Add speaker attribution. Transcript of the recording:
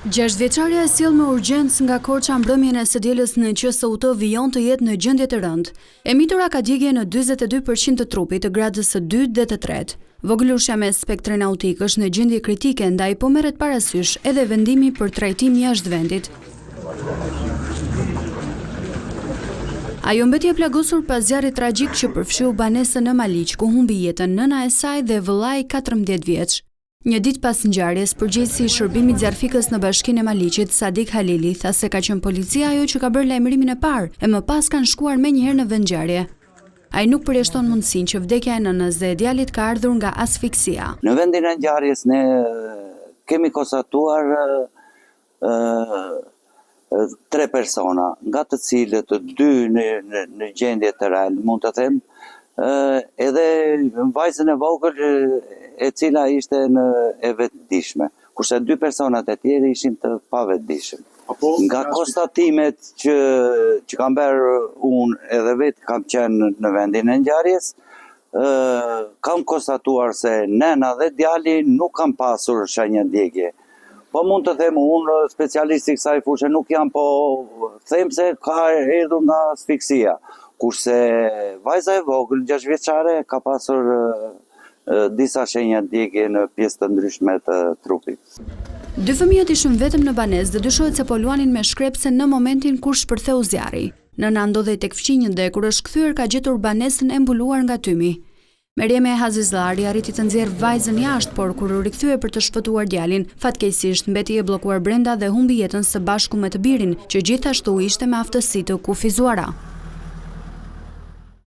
Speaker 1: 6 vjeçaria e sjell me urgjencë nga Korça mbrëmjen e së dielës në QSUT vijon të jetë në gjendje të rëndë. E mitura ka djegje në 42% të trupit, të gradës së 2 dhe të 3. Vogëlushja me spektrën autik është në gjendje kritike, ndaj po merret parasysh edhe vendimi për trajtim jashtë vendit. Ajo mbeti e plagosur pas zjarrit tragjik që përfshiu banesën në Maliq, ku humbi jetën nëna e saj dhe vëllai 14 vjeç. Një ditë pas ngjarjes, përgjegjësi i shërbimit zjarfikës në Bashkinë e Maliqit, Sadik Halili, tha se ka qenë policia ajo që ka bërë lajmërimin e parë e më pas kanë shkuar menjëherë në vend ngjarje. Ai nuk përjashton mundësinë që vdekja e nënës dhe e djalit ka ardhur nga asfiksia.
Speaker 2: Në vendin e ngjarjes ne kemi konstatuar 3 persona, nga të cilët 2 në gjendje të rëndë, mund të them, edhe vajzën e vogël e cila ishte e vetëdijshme, kurse 2 personat e tjerë ishin të pavetëdijshëm. Nga konstatimet që kam bërë unë edhe vetë kam qenë në vendin e ngjarjes, kam konstatuar se nëna dhe djali nuk kam pasur shenja djegje. Po mund të them unë, specialisti kësaj fushë nuk jam, po them se ka erdhur nga asfiksia. Kurse vajza e vogël, 6 vjeçare, ka pasur disa shenja djegje në pjesë të ndryshme të trupit.
Speaker 1: 2 fëmijët ishin vetëm në banesë dhe dyshohet se po luanin me shkrepse në momentin kur shpërtheu zjarri. Nëna ndodhej tek fqinjët dhe kur është kthyer ka gjetur banesën e mbuluar nga tymi. Merieme Hazizllari arriti të nxjerrë vajzën jashtë, por kur u rikthye për të shpëtuar djalin, fatkeqësisht mbeti e bllokuar brenda dhe humbi jetën së bashku me të birin, që gjithashtu ishte me aftësi të kufizuara.